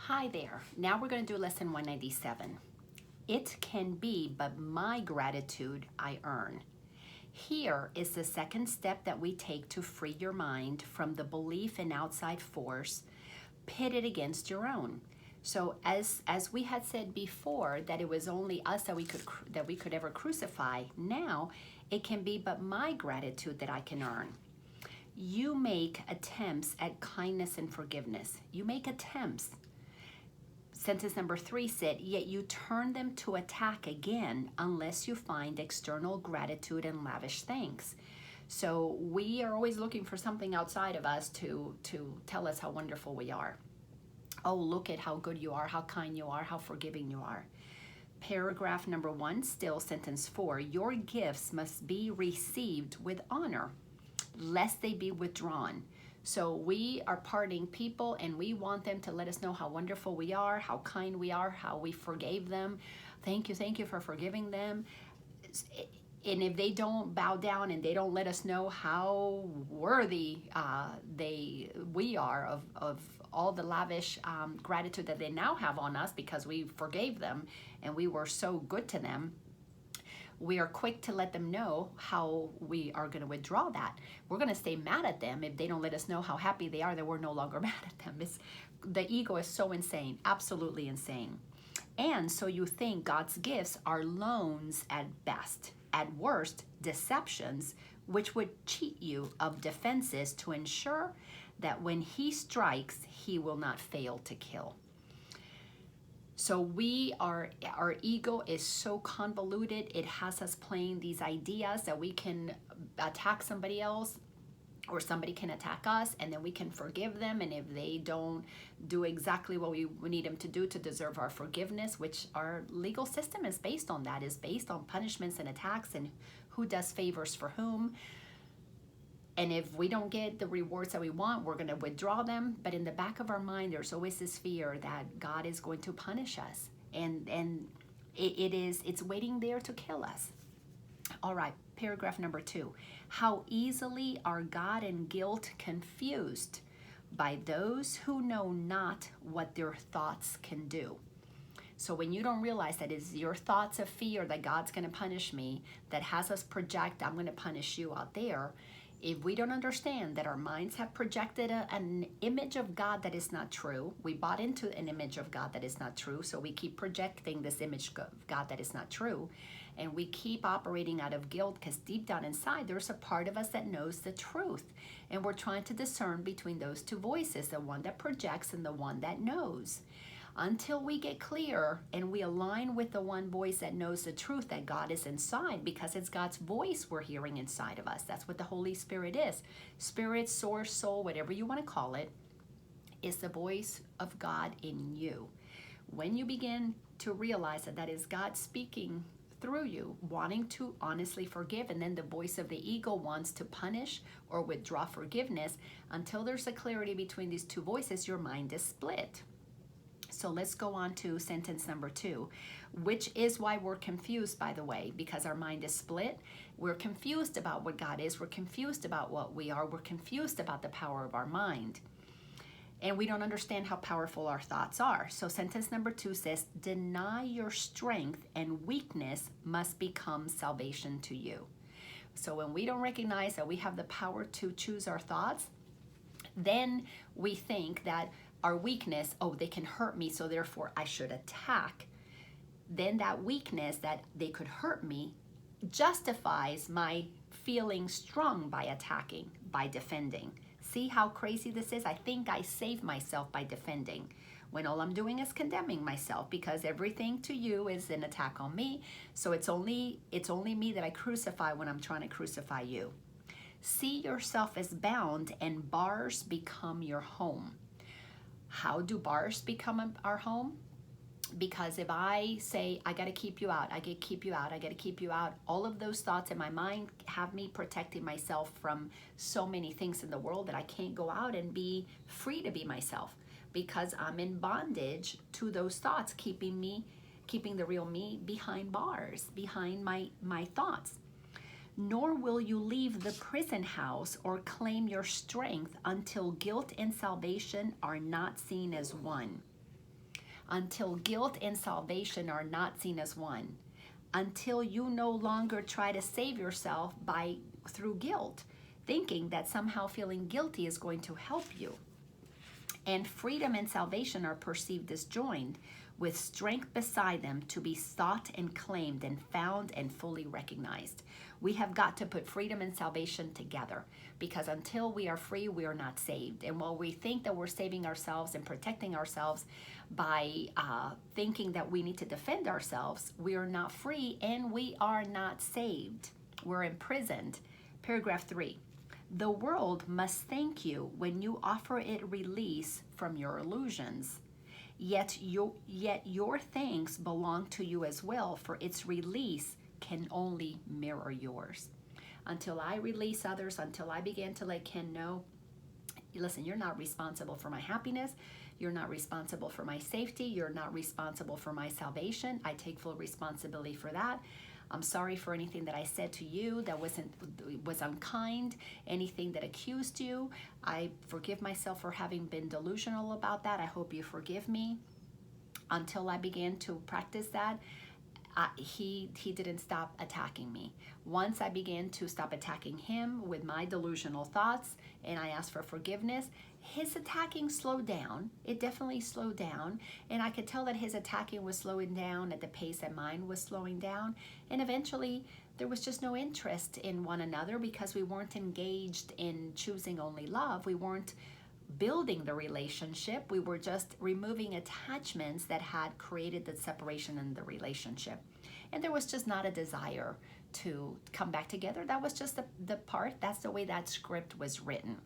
Hi there. Now we're going to do lesson 197. It can be but my gratitude I earn. Here is the second step that we take to free your mind from the belief in outside force pitted against your own. So as we had said before, that it was only us that we could ever crucify, now it can be but my gratitude that I can earn. You make attempts at kindness and forgiveness. You make attempts. Sentence number 3 said, yet you turn them to attack again unless you find external gratitude and lavish thanks. So we are always looking for something outside of us to tell us how wonderful we are. Oh, look at how good you are, how kind you are, how forgiving you are. Paragraph number 1, still sentence 4, your gifts must be received with honor, lest they be withdrawn. So we are parting people and we want them to let us know how wonderful we are, how kind we are, how we forgave them. Thank you for forgiving them. And if they don't bow down and they don't let us know how worthy we are of all the lavish gratitude that they now have on us because we forgave them and we were so good to them, we are quick to let them know how we are going to withdraw that. We're going to stay mad at them if they don't let us know how happy they are that we're no longer mad at them. The ego is so insane, absolutely insane. And so you think God's gifts are loans at best, at worst, deceptions, which would cheat you of defenses to ensure that when he strikes, he will not fail to kill. So our ego is so convoluted, it has us playing these ideas that we can attack somebody else or somebody can attack us and then we can forgive them, and if they don't do exactly what we need them to do to deserve our forgiveness, which our legal system is based on, that is based on punishments and attacks and who does favors for whom. And if we don't get the rewards that we want, we're going to withdraw them. But in the back of our mind, there's always this fear that God is going to punish us. And it's waiting there to kill us. All right, paragraph number 2. How easily are God and guilt confused by those who know not what their thoughts can do. So when you don't realize that it's your thoughts of fear that God's going to punish me that has us project, I'm going to punish you out there. If we don't understand that our minds have projected an image of God that is not true, we bought into an image of God that is not true, so we keep projecting this image of God that is not true, and we keep operating out of guilt because deep down inside there's a part of us that knows the truth, and we're trying to discern between those two voices, the one that projects and the one that knows. Until we get clear and we align with the one voice that knows the truth, that God is inside, because it's God's voice we're hearing inside of us. That's what the Holy Spirit is. Spirit, source, soul, whatever you want to call it, is the voice of God in you. When you begin to realize that that is God speaking through you, wanting to honestly forgive, and then the voice of the ego wants to punish or withdraw forgiveness, until there's a clarity between these two voices, your mind is split. So let's go on to sentence number 2, which is why we're confused, by the way, because our mind is split. We're confused about what God is. We're confused about what we are. We're confused about the power of our mind. And we don't understand how powerful our thoughts are. So sentence number 2 says, deny your strength and weakness must become salvation to you. So when we don't recognize that we have the power to choose our thoughts, then we think that our weakness, oh, they can hurt me, so therefore I should attack. Then that weakness that they could hurt me justifies my feeling strong by attacking, by defending. See how crazy this is? I think I save myself by defending, when all I'm doing is condemning myself, because everything to you is an attack on me. So it's only me that I crucify when I'm trying to crucify you. See yourself as bound and bars become your home. How do bars become our home? Because if I say, I got to keep you out, I got to keep you out, I got to keep you out, all of those thoughts in my mind have me protecting myself from so many things in the world that I can't go out and be free to be myself, because I'm in bondage to those thoughts, keeping the real me behind bars, behind my thoughts. Nor will you leave the prison house or claim your strength until guilt and salvation are not seen as one. until guilt and salvation are not seen as one, until you no longer try to save yourself through guilt, thinking that somehow feeling guilty is going to help you. And freedom and salvation are perceived disjoined, with strength beside them to be sought and claimed and found and fully recognized. We have got to put freedom and salvation together, because until we are free, we are not saved. And while we think that we're saving ourselves and protecting ourselves by thinking that we need to defend ourselves, we are not free and we are not saved. We're imprisoned. Paragraph 3. The world must thank you when you offer it release from your illusions. Yet your thanks belong to you as well, for its release can only mirror yours. Until I release others, until I begin to let Ken know, listen, you're not responsible for my happiness. You're not responsible for my safety. You're not responsible for my salvation. I take full responsibility for that. I'm sorry for anything that I said to you that was unkind, anything that accused you. I forgive myself for having been delusional about that. I hope you forgive me. Until I began to practice that, he didn't stop attacking me. Once I began to stop attacking him with my delusional thoughts and I asked for forgiveness, his attacking slowed down. It definitely slowed down, and I could tell that his attacking was slowing down at the pace that mine was slowing down, and eventually there was just no interest in one another because we weren't engaged in choosing only love. We weren't building the relationship. We were just removing attachments that had created the separation in the relationship, and there was just not a desire to come back together. That was just the part. That's the way that script was written.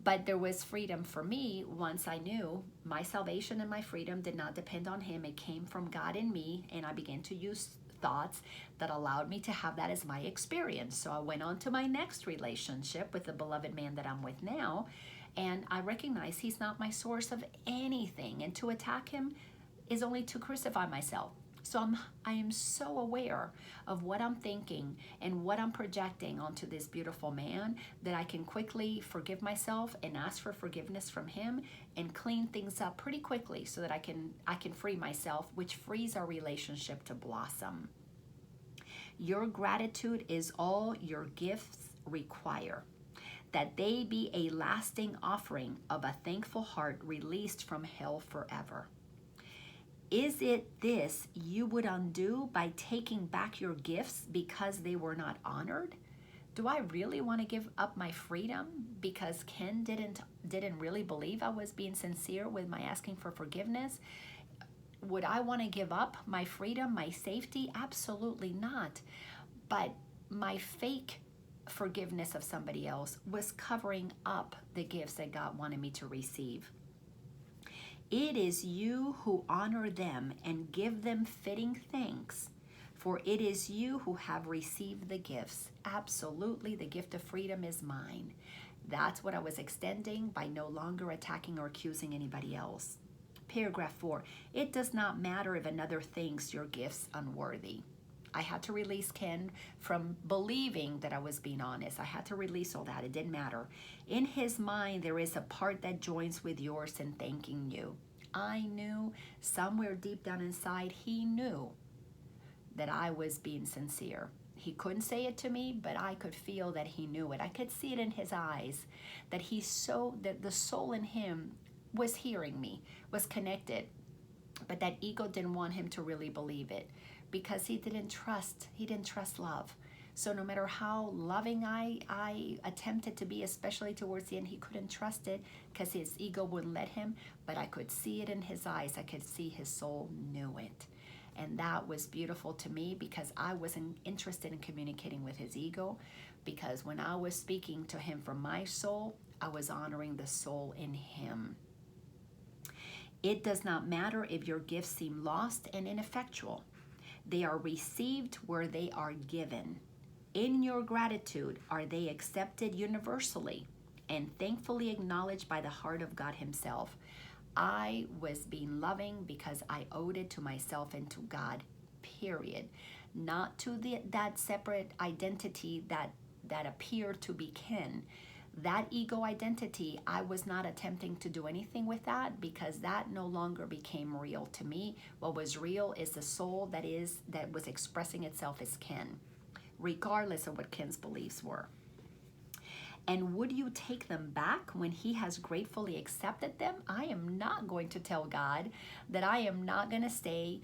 But there was freedom for me once I knew my salvation and my freedom did not depend on him. It came from God in me, and I began to use thoughts that allowed me to have that as my experience. So I went on to my next relationship with the beloved man that I'm with now, and I recognize he's not my source of anything, and to attack him is only to crucify myself. So I am so aware of what I'm thinking and what I'm projecting onto this beautiful man that I can quickly forgive myself and ask for forgiveness from him and clean things up pretty quickly so that I can free myself, which frees our relationship to blossom. Your gratitude is all your gifts require, that they be a lasting offering of a thankful heart released from hell forever. Is it this you would undo by taking back your gifts because they were not honored? Do I really want to give up my freedom because Ken didn't really believe I was being sincere with my asking for forgiveness? Would I want to give up my freedom, my safety? Absolutely not. But my fake forgiveness of somebody else was covering up the gifts that God wanted me to receive. It is you who honor them and give them fitting thanks, for it is you who have received the gifts. Absolutely, the gift of freedom is mine. That's what I was extending by no longer attacking or accusing anybody else. Paragraph 4, it does not matter if another thinks your gifts unworthy. I had to release Ken from believing that I was being honest. I had to release all that. It didn't matter. In his mind, there is a part that joins with yours in thanking you. I knew somewhere deep down inside, he knew that I was being sincere. He couldn't say it to me, but I could feel that he knew it. I could see it in his eyes, that that the soul in him was hearing me, was connected, but that ego didn't want him to really believe it, because he didn't trust love. So no matter how loving I attempted to be, especially towards the end, he couldn't trust it because his ego wouldn't let him, but I could see it in his eyes. I could see his soul knew it. And that was beautiful to me, because I wasn't interested in communicating with his ego, because when I was speaking to him from my soul, I was honoring the soul in him. It does not matter if your gifts seem lost and ineffectual. They are received where they are given. In your gratitude, are they accepted universally and thankfully acknowledged by the heart of God himself? I was being loving because I owed it to myself and to God, period. Not to that separate identity that appeared to be Ken. That ego identity, I was not attempting to do anything with that because that no longer became real to me. What was real is the soul that was expressing itself as Ken, regardless of what Ken's beliefs were. And would you take them back when he has gratefully accepted them? I am not going to tell God that I am not going to stay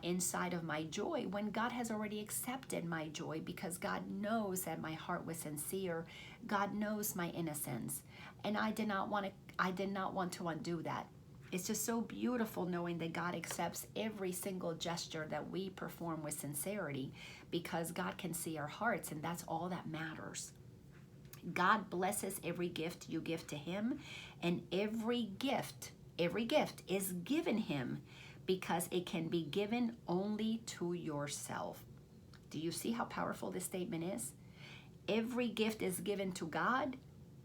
inside of my joy when God has already accepted my joy, because God knows that my heart was sincere. God knows my innocence. And I did not want to undo that. It's just so beautiful knowing that God accepts every single gesture that we perform with sincerity, because God can see our hearts, and that's all that matters. God blesses every gift you give to him, and every gift is given him because it can be given only to yourself. Do you see how powerful this statement is? Every gift is given to God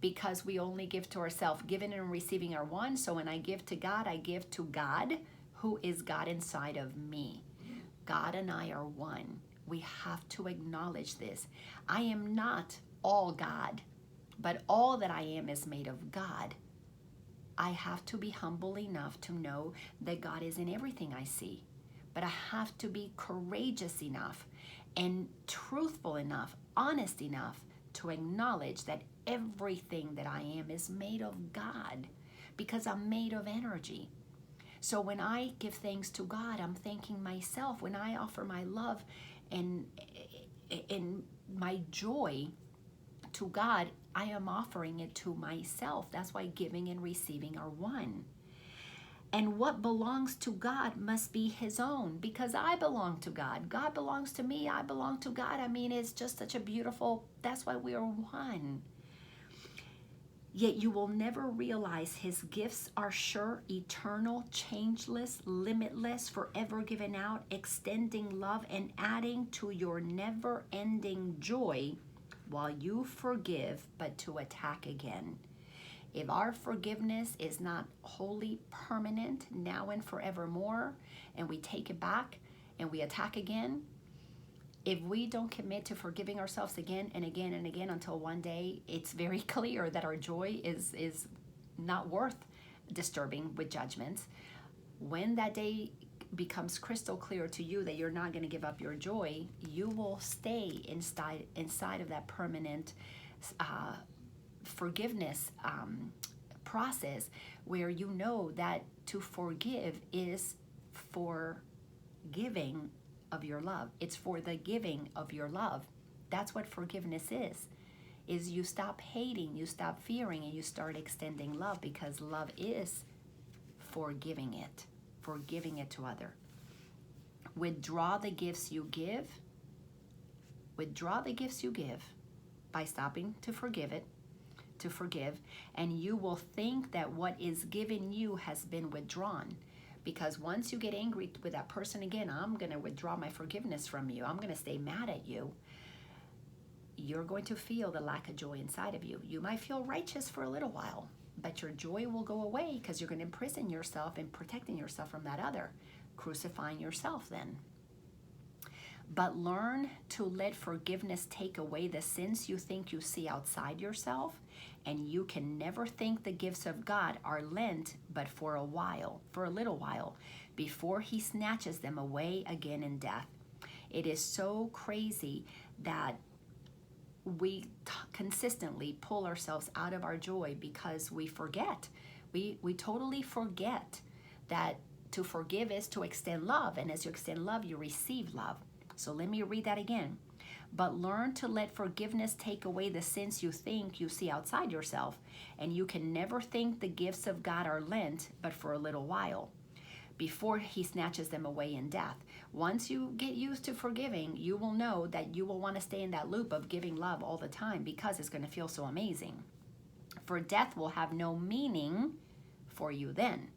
because we only give to ourselves. Giving and receiving are one. So when I give to God, I give to God, who is God inside of me. God and I are one. We have to acknowledge this. I am not all God, but all that I am is made of God. I have to be humble enough to know that God is in everything I see, but I have to be courageous enough and truthful enough, honest enough to acknowledge that everything that I am is made of God, because I'm made of energy. So when I give thanks to God, I'm thanking myself. When I offer my love and my joy to God, I am offering it to myself. That's why giving and receiving are one. And what belongs to God must be his own, because I belong to God. God belongs to me. I belong to God. I mean, it's just such a beautiful, that's why we are one. Yet you will never realize his gifts are sure, eternal, changeless, limitless, forever given out, extending love and adding to your never-ending joy while you forgive, but to attack again. If our forgiveness is not wholly permanent, now and forevermore, and we take it back and we attack again, if we don't commit to forgiving ourselves again and again and again until one day it's very clear that our joy is not worth disturbing with judgments, when that day becomes crystal clear to you that you're not going to give up your joy, you will stay inside of that permanent forgiveness process, where you know that to forgive is for giving of your love. It's for the giving of your love. That's what forgiveness is you stop hating, you stop fearing, and you start extending love, because love is forgiving it to other. Withdraw the gifts you give by stopping to forgive, and you will think that what is given you has been withdrawn. Because once you get angry with that person again, I'm going to withdraw my forgiveness from you. I'm going to stay mad at you. You're going to feel the lack of joy inside of you. You might feel righteous for a little while, but your joy will go away because you're going to imprison yourself in protecting yourself from that other, crucifying yourself then. But learn to let forgiveness take away the sins you think you see outside yourself, and you can never think the gifts of God are lent but for a little while, before he snatches them away again in death. It is so crazy that we consistently pull ourselves out of our joy because we forget. We totally forget that to forgive is to extend love, and as you extend love, you receive love. So let me read that again. But learn to let forgiveness take away the sins you think you see outside yourself, and you can never think the gifts of God are lent but for a little while, before he snatches them away in death. Once you get used to forgiving, you will know that you will want to stay in that loop of giving love all the time, because it's going to feel so amazing. For death will have no meaning for you then.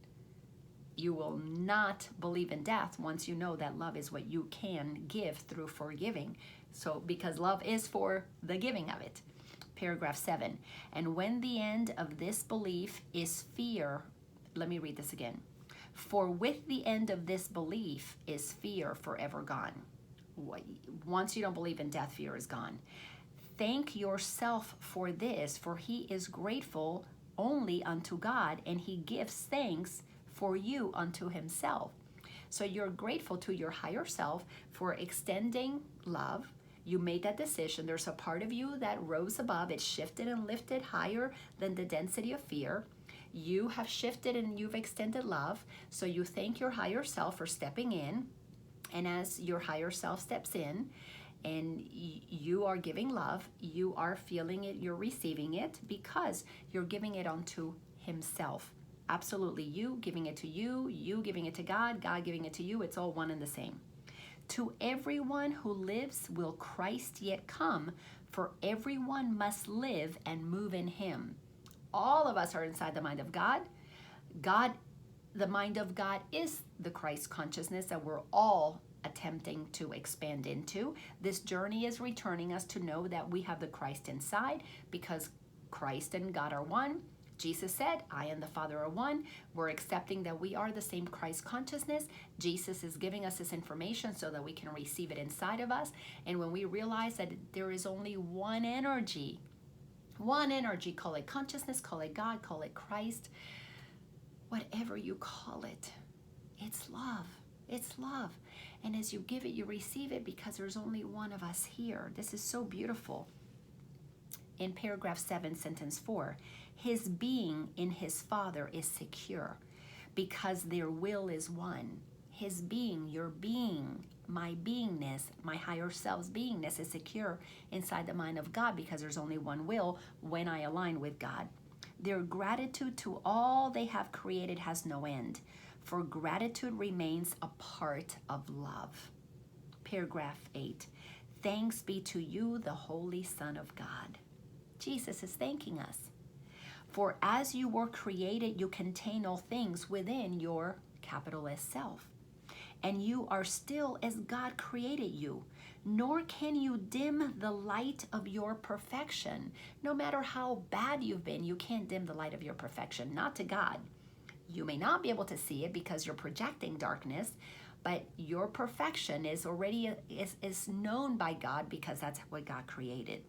You will not believe in death once you know that love is what you can give through forgiving. So, because love is for the giving of it. Paragraph 7. And when the end of this belief is fear, let me read this again. For with the end of this belief is fear forever gone. Once you don't believe in death, fear is gone. Thank yourself for this, for he is grateful only unto God, and he gives thanks for you unto himself. So you're grateful to your higher self for extending love. You made that decision. There's a part of you that rose above. It shifted and lifted higher than the density of fear. You have shifted and you've extended love. So you thank your higher self for stepping in. And as your higher self steps in and you are giving love, you are feeling it, you're receiving it, because you're giving it unto himself. Absolutely, you giving it to you, you giving it to God, God giving it to you. It's all one and the same. To everyone who lives will Christ yet come, for everyone must live and move in him. All of us are inside the mind of God. God, the mind of God is the Christ consciousness that we're all attempting to expand into. This journey is returning us to know that we have the Christ inside, because Christ and God are one. Jesus said, I and the Father are one. We're accepting that we are the same Christ consciousness. Jesus is giving us this information so that we can receive it inside of us. And when we realize that there is only one energy, call it consciousness, call it God, call it Christ, whatever you call it, it's love. It's love. And as you give it, you receive it, because there's only one of us here. This is so beautiful. In paragraph 7, sentence 4, his being in his Father is secure because their will is one. His being, your being, my beingness, my higher self's beingness is secure inside the mind of God, because there's only one will when I align with God. Their gratitude to all they have created has no end, for gratitude remains a part of love. Paragraph 8, thanks be to you, the Holy Son of God. Jesus is thanking us. For as you were created, you contain all things within your capital S self. And you are still as God created you, nor can you dim the light of your perfection. No matter how bad you've been, you can't dim the light of your perfection, not to God. You may not be able to see it because you're projecting darkness, but your perfection is already is known by God, because that's what God created.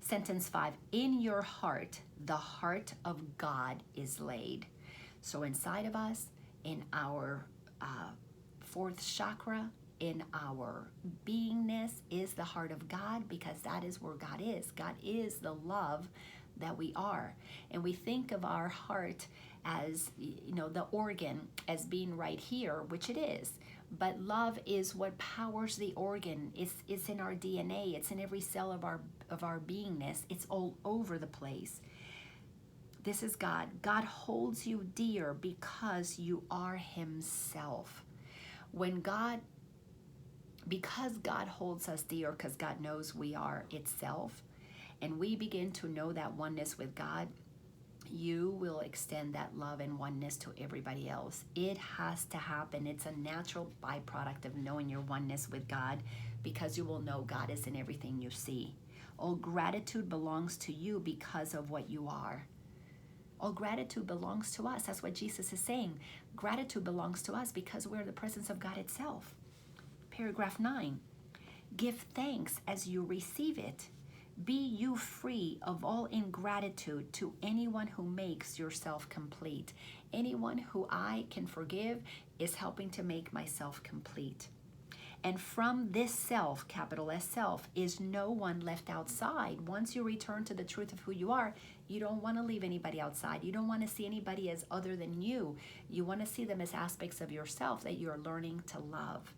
Sentence 5, in your heart, the heart of God is laid. So inside of us, in our fourth chakra, in our beingness is the heart of God, because that is where God is. God is the love that we are. And we think of our heart as, the organ as being right here, which it is. But love is what powers the organ. It's in our DNA. It's in every cell of our beingness. It's all over the place. This is God. God holds you dear because you are himself. Because God holds us dear, because God knows we are itself, and we begin to know that oneness with God, you will extend that love and oneness to everybody else. It has to happen. It's a natural byproduct of knowing your oneness with God, because you will know God is in everything you see. All gratitude belongs to you because of what you are. All gratitude belongs to us. That's what Jesus is saying. Gratitude belongs to us because we're the presence of God itself. Paragraph 9, give thanks as you receive it. Be you free of all ingratitude to anyone who makes yourself complete. Anyone who I can forgive is helping to make myself complete. And from this self, capital S self, is no one left outside. Once you return to the truth of who you are, you don't want to leave anybody outside. You don't want to see anybody as other than you. You want to see them as aspects of yourself that you're learning to love.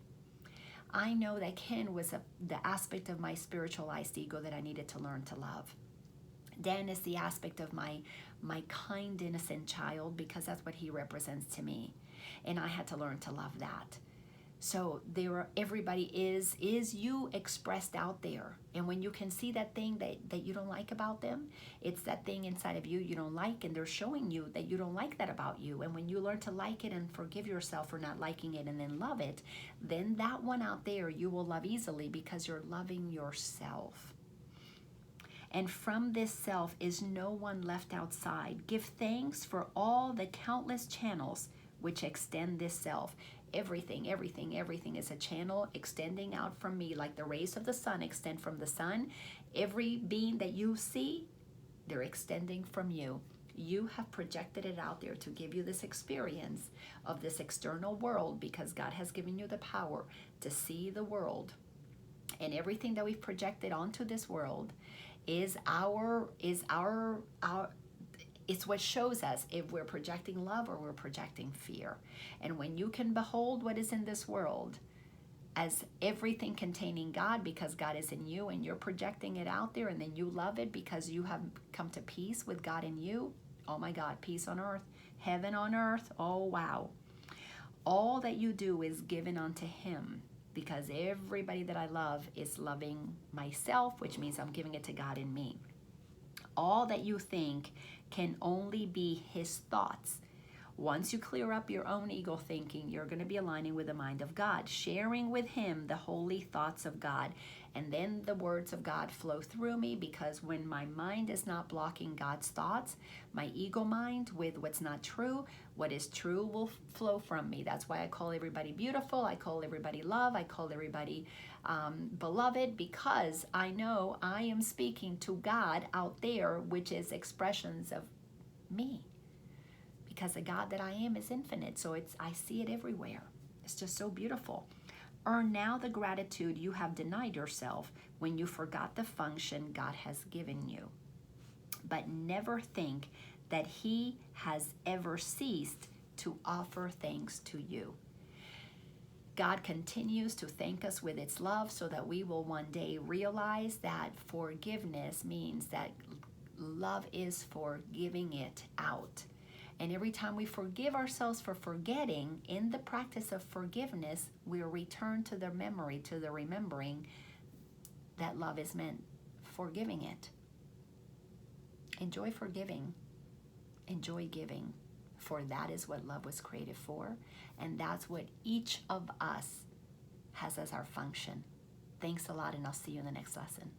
I know that Ken was the aspect of my spiritualized ego that I needed to learn to love. Dan is the aspect of my kind, innocent child, because that's what he represents to me. And I had to learn to love that. So everybody is you expressed out there. And when you can see that thing that you don't like about them, it's that thing inside of you don't like, and they're showing you that you don't like that about you. And when you learn to like it and forgive yourself for not liking it and then love it, then that one out there you will love easily, because you're loving yourself. And from this self is no one left outside. Give thanks for all the countless channels which extend this self. Everything, everything, everything is a channel extending out from me, like the rays of the sun extend from the sun. Every being that you see, they're extending from you. You have projected it out there to give you this experience of this external world, because God has given you the power to see the world. And everything that we've projected onto this world is it's what shows us if we're projecting love or we're projecting fear. And when you can behold what is in this world as everything containing God, because God is in you and you're projecting it out there, and then you love it because you have come to peace with God in you. Oh my God, peace on earth, heaven on earth. Oh wow. All that you do is given unto Him, because everybody that I love is loving myself, which means I'm giving it to God in me. All that you think can only be His thoughts. Once you clear up your own ego thinking, you're going to be aligning with the mind of God, sharing with Him the holy thoughts of God. And then the words of God flow through me, because when my mind is not blocking God's thoughts, my ego mind with what's not true, what is true will flow from me. That's why I call everybody beautiful. I call everybody love. I call everybody beloved, because I know I am speaking to God out there, which is expressions of me. Because the God that I am is infinite, so I see it everywhere. It's just so beautiful. Earn now the gratitude you have denied yourself when you forgot the function God has given you. But never think that He has ever ceased to offer thanks to you. God continues to thank us with its love, so that we will one day realize that forgiveness means that love is for giving it out. And every time we forgive ourselves for forgetting, in the practice of forgiveness, we'll return to the memory, to the remembering that love is meant for giving it. Enjoy forgiving. Enjoy giving. For that is what love was created for. And that's what each of us has as our function. Thanks a lot, and I'll see you in the next lesson.